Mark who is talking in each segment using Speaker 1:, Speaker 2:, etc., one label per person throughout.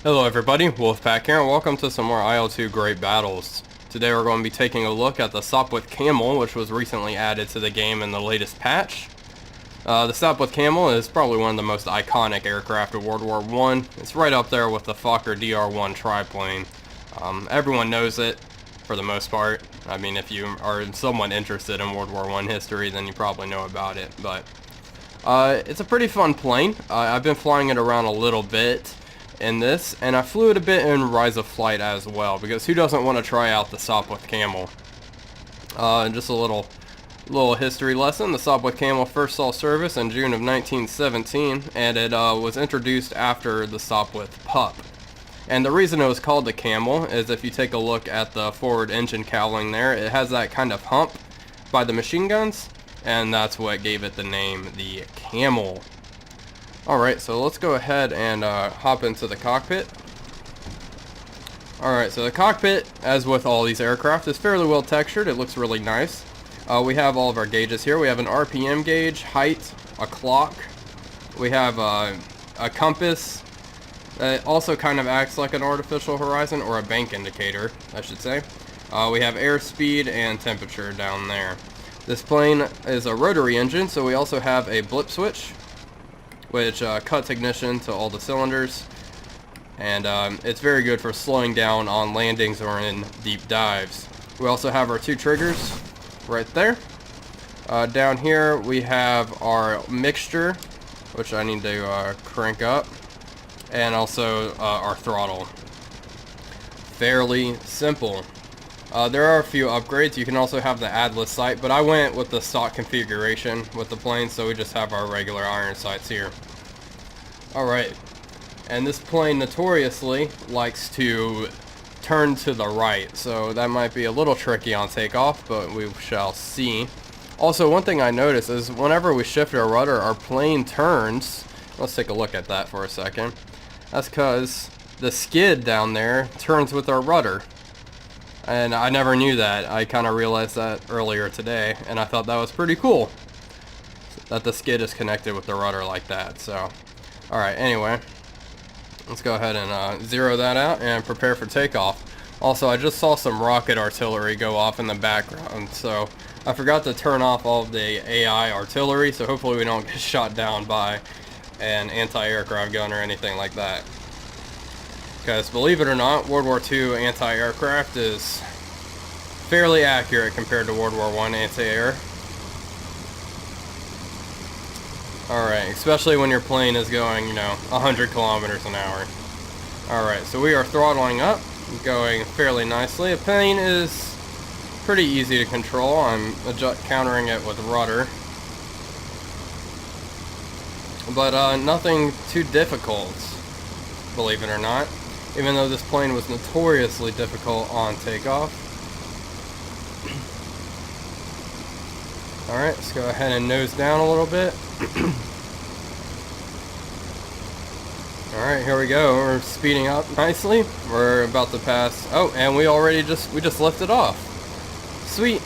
Speaker 1: Hello everybody, Wolfpack here, and welcome to some more IL-2 Great Battles. Today we're going to be taking a look at the Sopwith Camel, which was recently added to the game in the latest patch. The Sopwith Camel is probably one of the most iconic aircraft of World War I. It's right up there with the Fokker DR-1 triplane. Everyone knows it, for the most part. I mean, if you are somewhat interested in World War I history, then you probably know about it. But it's a pretty fun plane. I've been flying it around a little bit in this, and I flew it a bit in Rise of Flight as well, because who doesn't want to try out the Sopwith Camel? Just a little history lesson. The Sopwith Camel first saw service in June of 1917, and it was introduced after the Sopwith Pup. And the reason it was called the Camel is if you take a look at the forward engine cowling there, it has that kind of hump by the machine guns, and that's what gave it the name, the Camel. Alright, so let's go ahead and hop into the cockpit. Alright, so the cockpit, as with all these aircraft, is fairly well textured. It looks really nice. We have all of our gauges here. We have an RPM gauge, height, a clock. We have a compass. It also kind of acts like an artificial horizon, or a bank indicator, I should say. We have airspeed and temperature down there. This plane is a rotary engine, so we also have a blip switch, which cuts ignition to all the cylinders, and it's very good for slowing down on landings or in deep dives. We also have our two triggers right there. Down here we have our mixture, which I need to crank up, and also our throttle. Fairly simple. There are a few upgrades. You can also have the adless sight, but I went with the stock configuration with the plane, so we just have our regular iron sights here. Alright, and this plane notoriously likes to turn to the right, so that might be a little tricky on takeoff, but we shall see. Also, one thing I noticed is whenever we shift our rudder, our plane turns. Let's take a look at that for a second. That's because the skid down there turns with our rudder. And I never knew that. I kind of realized that earlier today, and I thought that was pretty cool, that the skid is connected with the rudder like that. So, alright, anyway, let's go ahead and zero that out and prepare for takeoff. Also, I just saw some rocket artillery go off in the background, so I forgot to turn off all of the AI artillery, so hopefully we don't get shot down by an anti-aircraft gun or anything like that. Because believe it or not, World War II anti-aircraft is fairly accurate compared to World War I anti-air. Alright, especially when your plane is going, 100 kilometers an hour. Alright, so we are throttling up, going fairly nicely. The plane is pretty easy to control. I'm countering it with rudder. But nothing too difficult, believe it or not. Even though this plane was notoriously difficult on takeoff. Alright, let's go ahead and nose down a little bit. Alright, here we go. We're speeding up nicely. We're about to pass. Oh, and we just lifted off. Sweet.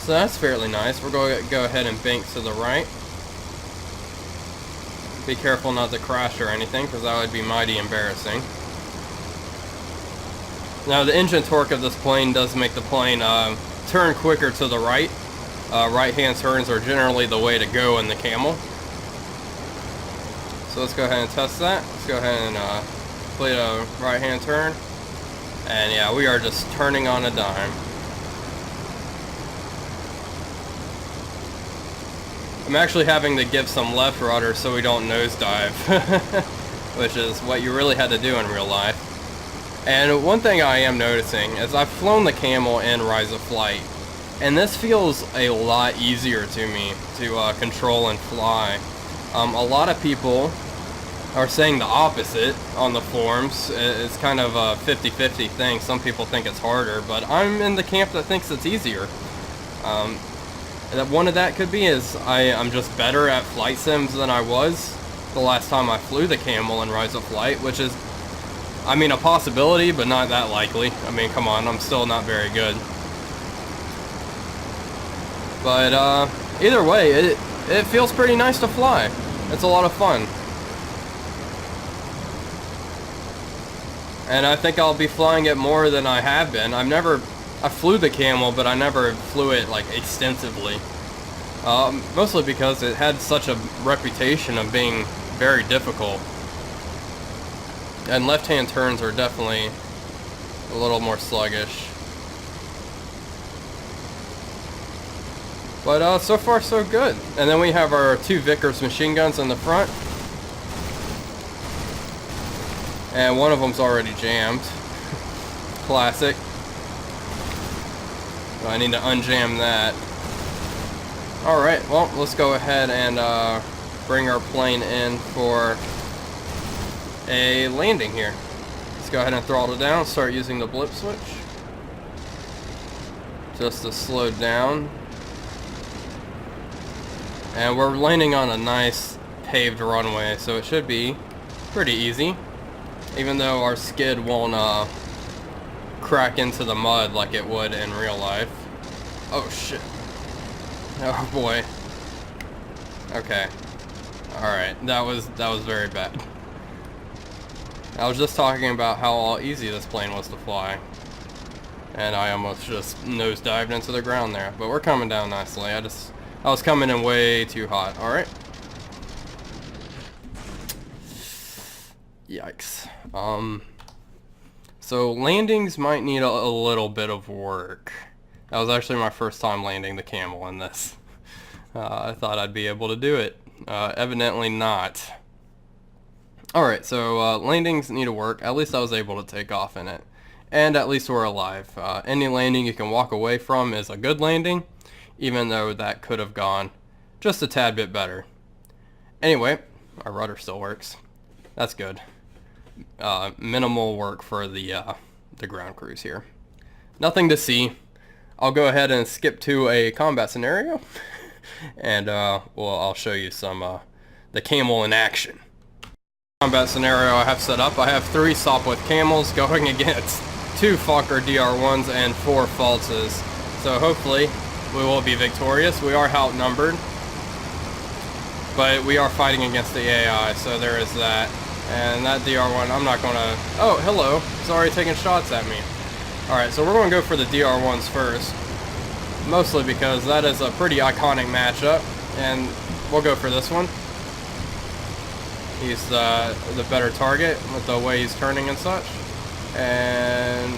Speaker 1: So that's fairly nice. We're going to go ahead and bank to the right. Be careful not to crash or anything, because that would be mighty embarrassing. Now, the engine torque of this plane does make the plane turn quicker to the right. Right-hand turns are generally the way to go in the Camel. So let's go ahead and test that. Let's go ahead and complete a right-hand turn. And yeah, we are just turning on a dime. I'm actually having to give some left rudder so we don't nosedive, which is what you really had to do in real life. And one thing I am noticing is I've flown the Camel in Rise of Flight, and this feels a lot easier to me to control and fly. A lot of people are saying the opposite on the forums. It's kind of a 50-50 thing. Some people think it's harder, but I'm in the camp that thinks it's easier. One of that could be is I'm just better at flight sims than I was the last time I flew the Camel in Rise of Flight, which is, I mean, a possibility, but not that likely. I mean, come on, I'm still not very good. But either way, it feels pretty nice to fly. It's a lot of fun. And I think I'll be flying it more than I have been. I flew the Camel, but I never flew it like extensively. Mostly because it had such a reputation of being very difficult. And left-hand turns are definitely a little more sluggish. But so far so good. And then we have our 2 Vickers machine guns in the front. And one of them's already jammed. Classic. So I need to unjam that. Alright, well, let's go ahead and bring our plane in for a landing here. Let's go ahead and throttle down, start using the blip switch. Just to slow down. And we're landing on a nice paved runway, so it should be pretty easy. Even though our skid won't crack into the mud like it would in real life. Oh shit. Oh boy. Okay. Alright, that was very bad. I was just talking about how easy this plane was to fly. And I almost just nosedived into the ground there. But we're coming down nicely. I was coming in way too hot. Alright. Yikes. So landings might need a little bit of work. That was actually my first time landing the Camel in this. I thought I'd be able to do it. Evidently not. Alright, so landings need to work. At least I was able to take off in it. And at least we're alive. Any landing you can walk away from is a good landing, even though that could have gone just a tad bit better. Anyway, our rudder still works. That's good. Minimal work for the ground cruise here. Nothing to see. I'll go ahead and skip to a combat scenario, and well, I'll show you some the Camel in action. Combat scenario I have set up. I have 3 Sopwith Camels going against 2 Fokker DR1s and 4 Falses. So hopefully we will be victorious. We are outnumbered, but we are fighting against the AI, so there is that. And that DR1, I'm not gonna... Oh, hello. It's already taking shots at me. Alright, so we're gonna go for the DR1s first. Mostly because that is a pretty iconic matchup. And we'll go for this one. He's the better target with the way he's turning and such. And...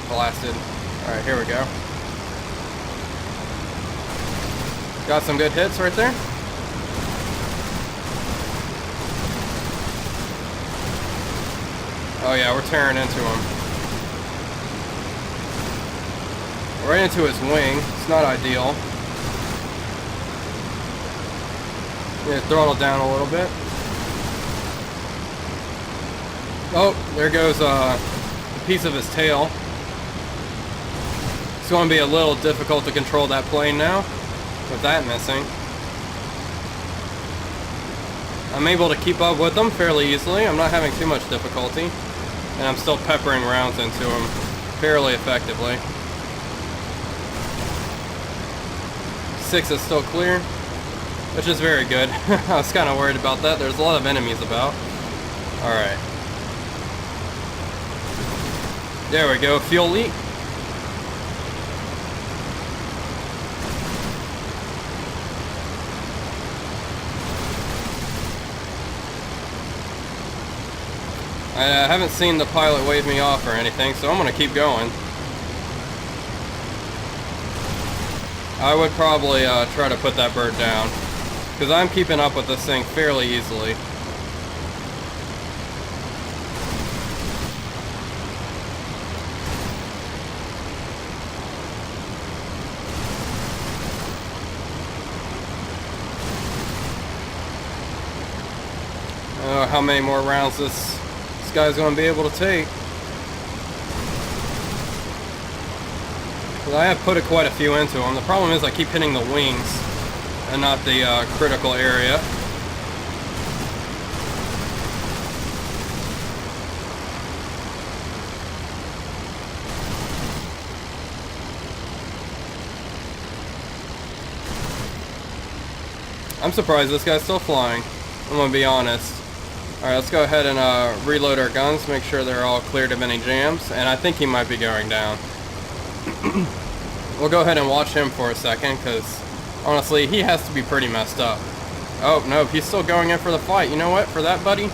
Speaker 1: blasted. Alright, here we go. Got some good hits right there. Oh yeah, we're tearing into him. Right into his wing. It's not ideal. Yeah, throttle down a little bit. Oh, there goes a piece of his tail. It's going to be a little difficult to control that plane now, with that missing. I'm able to keep up with them fairly easily. I'm not having too much difficulty. And I'm still peppering rounds into him fairly effectively. 6 is still clear, which is very good. I was kind of worried about that. There's a lot of enemies about. Alright. There we go, fuel leak. I haven't seen the pilot wave me off or anything, so I'm going to keep going. I would probably try to put that bird down, because I'm keeping up with this thing fairly easily. How many more rounds this guy's going to be able to take. Well, I have put quite a few into him. The problem is I keep hitting the wings and not the critical area. I'm surprised this guy's still flying. I'm going to be honest. Alright, let's go ahead and reload our guns, make sure they're all cleared of any jams, and I think he might be going down. We'll go ahead and watch him for a second, because honestly, he has to be pretty messed up. Oh, no, he's still going in for the fight. You know what? For that, buddy,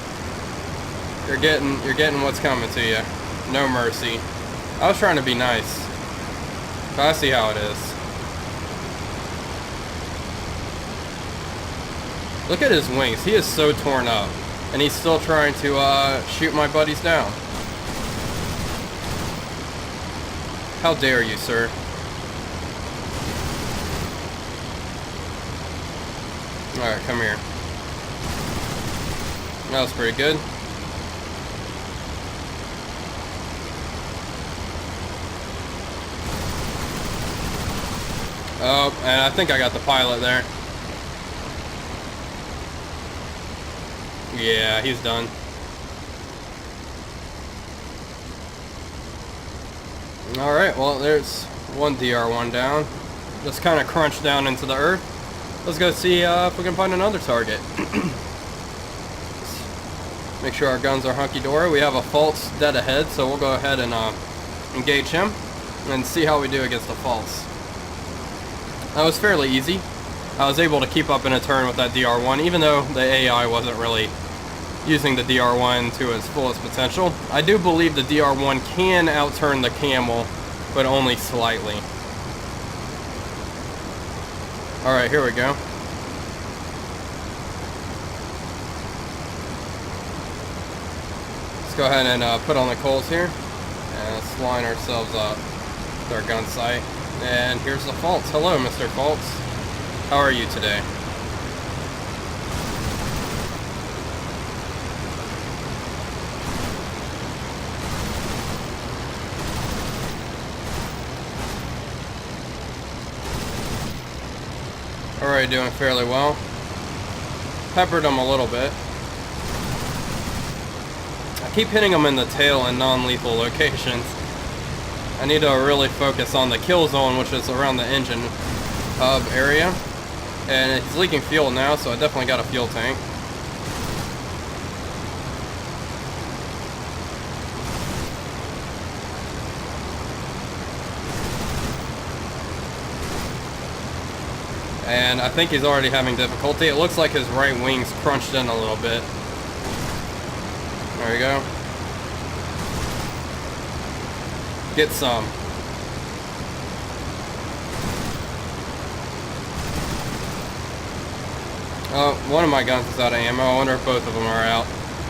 Speaker 1: you're getting what's coming to you. No mercy. I was trying to be nice, but I see how it is. Look at his wings. He is so torn up, and he's still trying to shoot my buddies down. How dare you, sir? Alright, come here. That was pretty good. Oh, and I think I got the pilot there. Yeah, he's done. Alright, well, there's one DR1 down. Just kind of crunched down into the earth. Let's go see if we can find another target. Make sure our guns are hunky-dory. We have a false dead ahead, so we'll go ahead and engage him and see how we do against the false. That was fairly easy. I was able to keep up in a turn with that DR1, even though the AI wasn't really using the DR1 to its fullest potential. I do believe the DR1 can outturn the Camel, but only slightly. Alright, here we go. Let's go ahead and put on the coals here. And let's line ourselves up with our gun sight. And here's the False. Hello, Mr. False. How are you today? Alright, doing fairly well. Peppered him a little bit. I keep hitting him in the tail in non-lethal locations. I need to really focus on the kill zone, which is around the engine hub area. And it's leaking fuel now, so I definitely got a fuel tank. And I think he's already having difficulty. It looks like his right wing's crunched in a little bit. There we go. Get some. Oh, one of my guns is out of ammo. I wonder if both of them are out.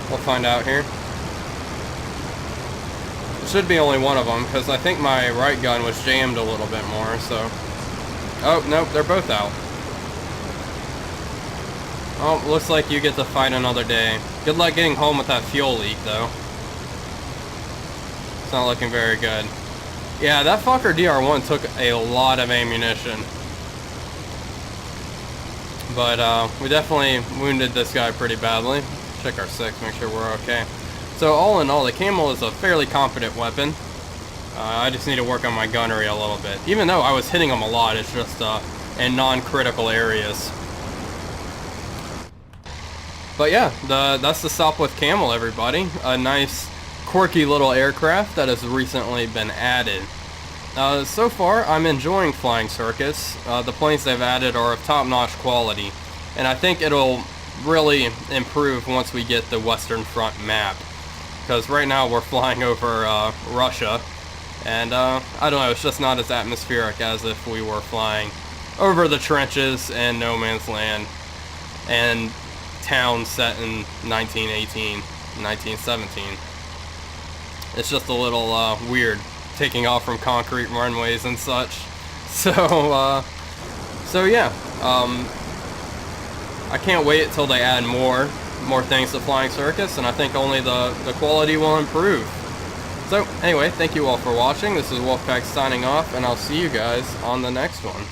Speaker 1: We'll find out here. It should be only one of them, because I think my right gun was jammed a little bit more, so... Oh, nope, they're both out. Oh, looks like you get to fight another day. Good luck getting home with that fuel leak, though. It's not looking very good. Yeah, that fucker DR1 took a lot of ammunition. But, we definitely wounded this guy pretty badly. Check our 6, make sure we're okay. So, all in all, the Camel is a fairly competent weapon. I just need to work on my gunnery a little bit. Even though I was hitting him a lot, it's just, in non-critical areas. But yeah, that's the Sopwith Camel, everybody. A nice, quirky little aircraft that has recently been added. So far, I'm enjoying flying Circus. The planes they've added are of top-notch quality, and I think it'll really improve once we get the Western Front map. Because right now we're flying over Russia, and I don't know, it's just not as atmospheric as if we were flying over the trenches and no man's land, and town set in 1918, 1917. It's just a little weird, taking off from concrete runways and such. So yeah, I can't wait till they add more things to Flying Circus, and I think only the quality will improve. So anyway, thank you all for watching. This is Wolfpack signing off, and I'll see you guys on the next one.